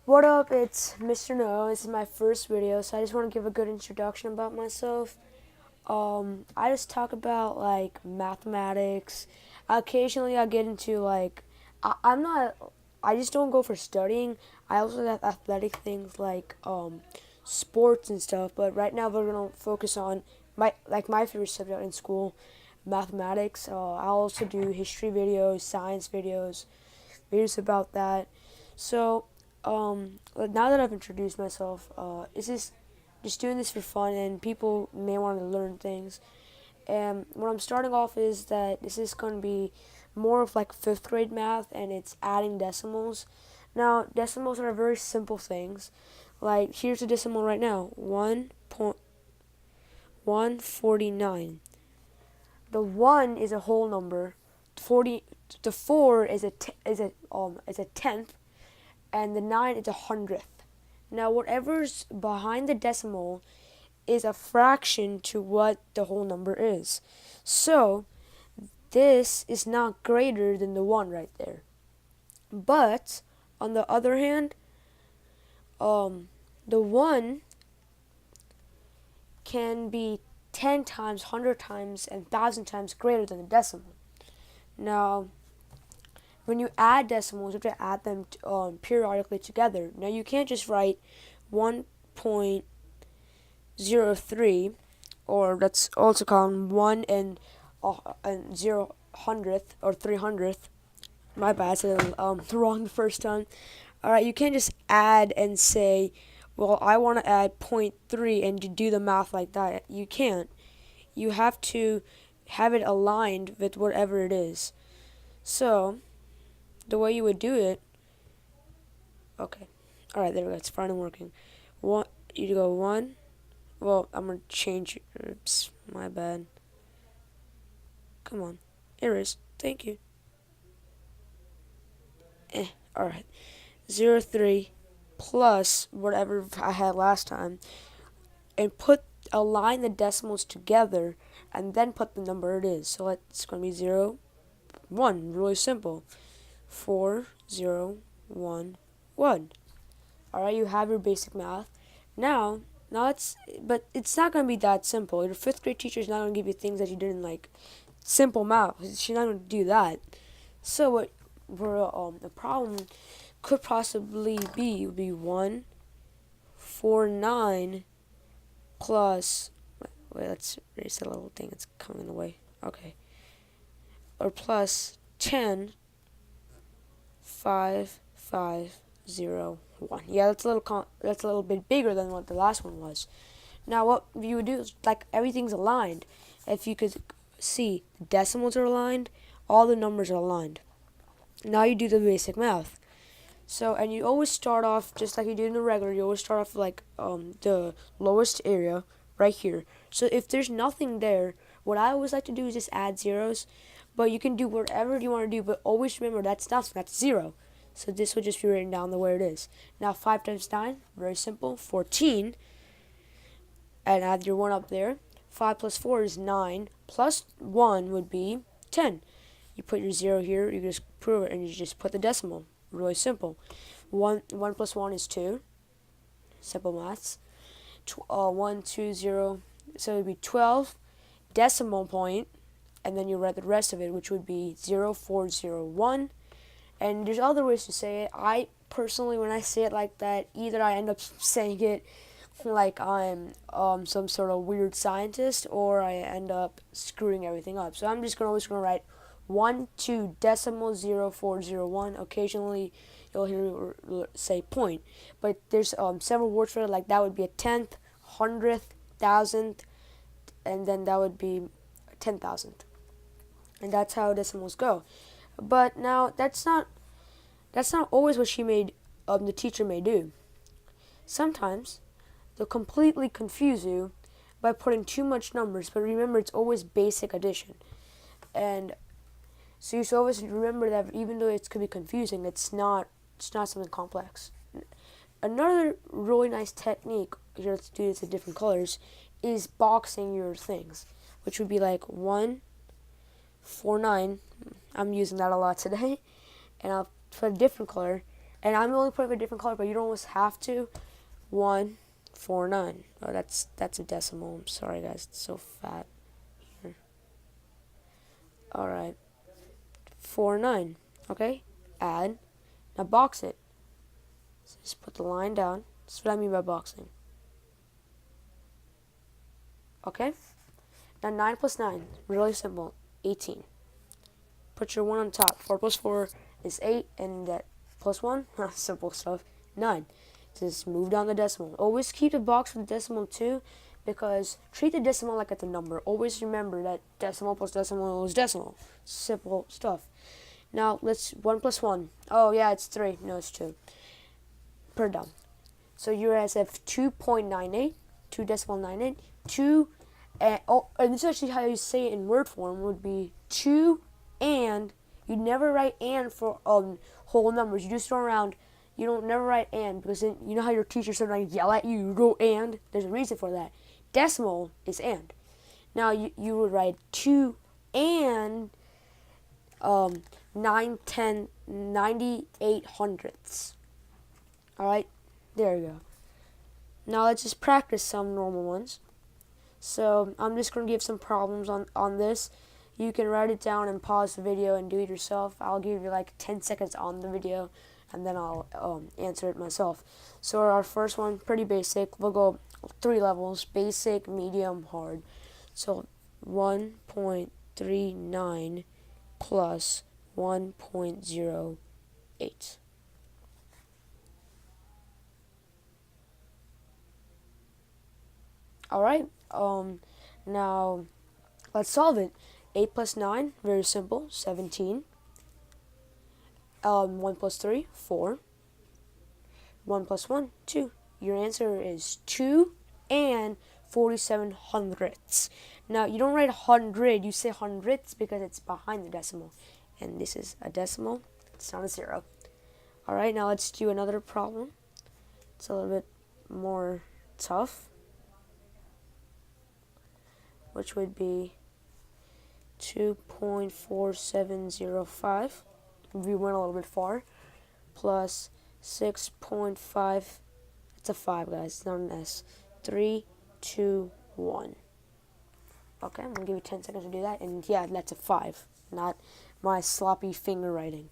What up? It's Mr. No. This is my first video, so I just want to give a good introduction about myself. I just talk about like mathematics. Occasionally, I get into like I'm not. I just don't go for studying. I also have athletic things like sports and stuff. But right now, we're gonna focus on my favorite subject in school, mathematics. I also do history videos, science videos, videos about that. So now that I've introduced myself, it's just doing this for fun, and people may want to learn things. And what I'm starting off is that this is going to be more of like fifth grade math, and it's adding decimals. Now, decimals are very simple things. Like, here's a decimal right now, 1.149. The 1 is a whole number. 40, the 4 is a tenth, and the 9 is a hundredth. Now, whatever's behind the decimal is a fraction to what the whole number is. So, this is not greater than the 1 right there. But, on the other hand, the 1 can be 10 times, 100 times, and 1,000 times greater than the decimal. Now, when you add decimals, you have to add them periodically together. Now, you can't just write 1.03, or that's also called 1 and 0 hundredth or 300th. My bad, I said wrong the first time. Alright, you can't just add and say, well, I want to add 0.3 and you do the math like that. You can't. You have to have it aligned with whatever it is. So, the way you would do it, okay, alright, there we go, it's finally working. You go 1, well, I'm going to change, oops, my bad. Come on, erase, thank you. Alright, 0.3 plus whatever I had last time, and align the decimals together, and then put the number it is. So it's going to be 0, 1, really simple. 4, 0, 1, 1. Alright, you have your basic math. Now but it's not going to be that simple. Your fifth grade teacher is not going to give you things that you didn't like. Simple math. She's not going to do that. So what the problem could possibly be would be 149 plus. Wait, let's erase that little thing. It's coming in the way. Okay. Or plus 10, 5, 5, 0, 1. Yeah, that's a little bit bigger than what the last one was. Now, what you would do is like everything's aligned. If you could see, the decimals are aligned, all the numbers are aligned. Now you do the basic math. So, and you always start off just like you do in the regular. You always start off like the lowest area right here. So if there's nothing there, what I always like to do is just add zeros. But you can do whatever you want to do, but always remember that's nothing, that's 0. So this will just be written down the way it is. Now 5 times 9, very simple, 14. And add your 1 up there. 5 plus 4 is 9. Plus 1 would be 10. You put your 0 here, you just prove it, and you just put the decimal. Really simple. 1 plus 1 is 2. Simple maths. 1, 2, 0. So it would be 12 decimal point, and then you write the rest of it, which would be 0401. And there's other ways to say it. I personally, when I say it like that, either I end up saying it like I'm some sort of weird scientist, or I end up screwing everything up. So I'm just always gonna write 1 2 decimal 0401. Occasionally you'll hear say point, but there's several words for it. Like that would be a tenth, hundredth, thousandth, and then that would be 10,000th. And that's how decimals go. But now that's not always what the teacher may do. Sometimes they'll completely confuse you by putting too much numbers, but remember it's always basic addition. And so you should always remember that even though it could be confusing, it's not something complex. Another really nice technique, here let's do this in different colors, is boxing your things, which would be like 149. I'm using that a lot today. And I'll put a different color, And I'm only putting a different color, but you don't always have to. 149. Oh, that's a decimal. I'm sorry, guys. It's so fat here. All right. 49. Okay. Add. Now box it. So just put the line down. That's what I mean by boxing. Okay. Now 9 plus 9. Really simple. 18. Put your 1 on top. 4 plus 4 is 8, and that plus 1, simple stuff, 9. Just move down the decimal. Always keep the box with the decimal too, because treat the decimal like it's a number. Always remember that decimal plus decimal is decimal. Simple stuff. Now let's 1 plus 1. Oh yeah, it's 3. No, it's 2. Put it down. So you're as if 2.98, 2.98, 2, and this is actually how you say it in word form, would be 2 and. You never write and for whole numbers. You just throw around. You don't never write and, because then you know how your teacher sometimes yell at you. You go and. There's a reason for that. Decimal is and. Now you would write 2 and 9, 10, 98 hundredths. All right, there you go. Now let's just practice some normal ones. So I'm just going to give some problems on this. You can write it down and pause the video and do it yourself. I'll give you like 10 seconds on the video, and then I'll answer it myself. So our first one, pretty basic. We'll go 3 levels: basic, medium, hard. So 1.39 plus 1.08. All right. Now let's solve it. 8 plus 9, very simple, 17. 1 plus 3, 4. 1 plus 1, 2. Your answer is 2 and 47 hundredths. Now, you don't write 100, you say hundredths because it's behind the decimal. And this is a decimal, it's not a 0. Alright, now let's do another problem. It's a little bit more tough, which would be 2.4705, we went a little bit far, plus 6.5, it's a 5, guys, it's not an S, 3, 2, 1. Okay, I'm going to give you 10 seconds to do that, and yeah, that's a 5, not my sloppy finger writing.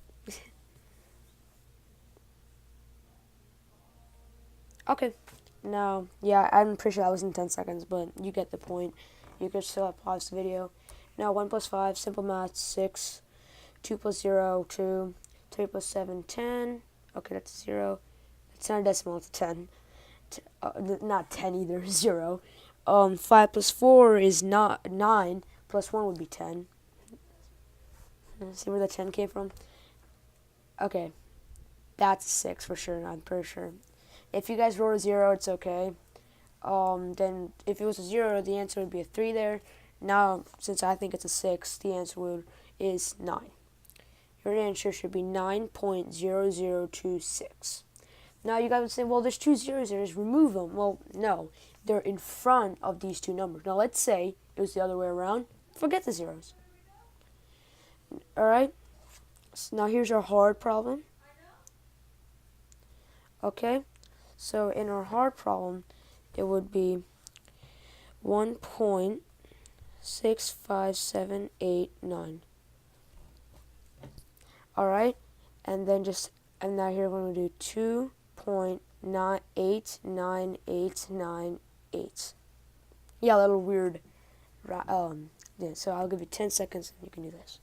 Okay, now, yeah, I'm pretty sure that was in 10 seconds, but you get the point. You could still pause the video. Now 1 plus 5, simple math, 6. 2 plus 0, 2. 3 plus 7, 10. Okay, that's 0. It's not a decimal, it's 10. Not 10 either, 0. 5 plus 4 is not 9. Plus 1 would be 10. See where the 10 came from? Okay, that's 6 for sure, I'm pretty sure. If you guys wrote a 0, it's okay. Then if it was a 0, the answer would be a 3 there. Now, since I think it's a 6, the answer is 9. Your answer should be 9.0026. Now, you guys would say, well, there's 2 zeros there, just remove them. Well, no, they're in front of these 2 numbers. Now, let's say it was the other way around. Forget the zeros. Alright, so now here's our hard problem. Okay, so in our hard problem, it would be 1.65789. Alright, and then now here we're going to do 2.89898. Yeah, a little weird. Yeah, so I'll give you 10 seconds and you can do this.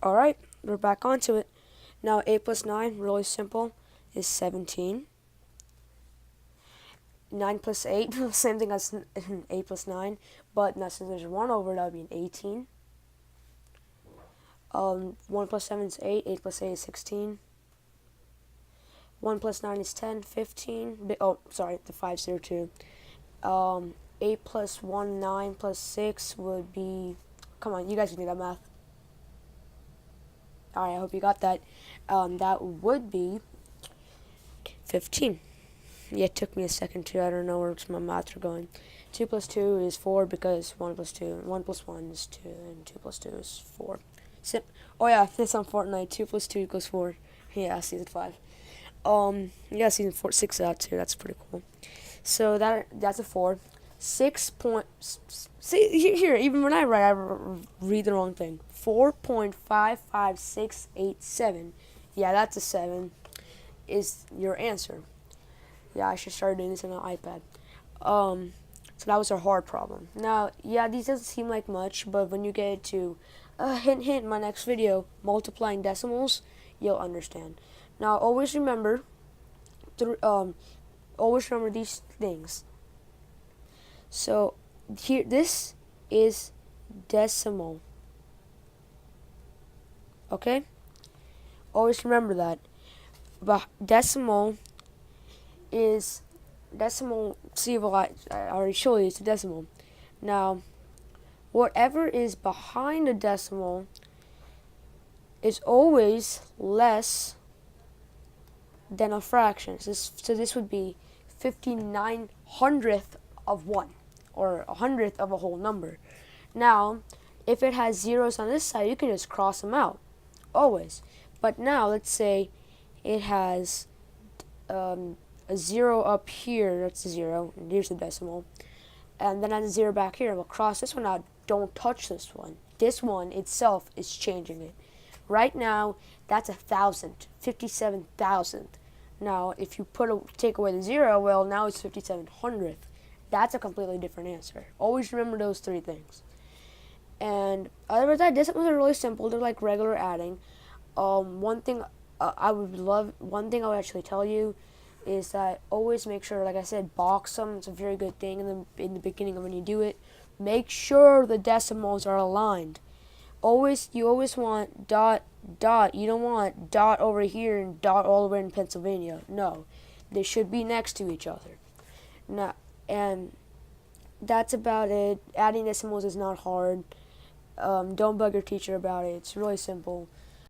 Alright, we're back onto it. Now 8 plus 9, really simple, is 17. 9 plus 8, same thing as 8 plus 9, but now since there's 1 over, that would be an 18. 1 plus 7 is 8, 8 plus 8 is 16. 1 plus 9 is 10, 15. Oh, sorry, the 5's there too. 8 plus 1, 9 plus 6 would be, come on, you guys can do that math. Alright, I hope you got that. That would be 15. Yeah, it took me a second too. I don't know where my math are going. 2 plus 2 is 4 because 1 plus 2, 1 plus 1 is 2, and 2 plus 2 is 4. Oh yeah, this on Fortnite. 2 plus 2 equals 4. Yeah, season 5. Yeah, season 4, 6 out too. That's pretty cool. So that's a 4. 6 point. See here, even when I write, read the wrong thing. 4.55687. Yeah, that's a 7. Is your answer? Yeah, I should start doing this on an iPad. So that was our hard problem. Now, yeah, these doesn't seem like much, but when you get to hint, my next video, multiplying decimals, you'll understand. Now, always remember these things. So here, this is decimal. Okay? Always remember that. But decimal is decimal. See, well, I already showed you it's a decimal. Now, whatever is behind a decimal is always less than a fraction. So this would be 59/100th of 1, or 100th of a whole number. Now, if it has zeros on this side, you can just cross them out, always. But now, let's say it has a 0 up here, that's a 0, and here's the decimal, and then has a 0 back here. We'll cross this one out. Don't touch this one. This one itself is changing it. Right now, that's 1,000, 57,000. Now, if you take away the 0, well, now it's 57/100th. That's a completely different answer. Always remember those 3 things. And other than that, decimals are really simple. They're like regular adding. One thing I would actually tell you is that always make sure, like I said, box them. It's a very good thing in the beginning of when you do it. Make sure the decimals are aligned. You always want dot, dot. You don't want dot over here and dot all the way in Pennsylvania. No, they should be next to each other. Now, and that's about it. Adding decimals is not hard. Don't bug your teacher about it. It's really simple.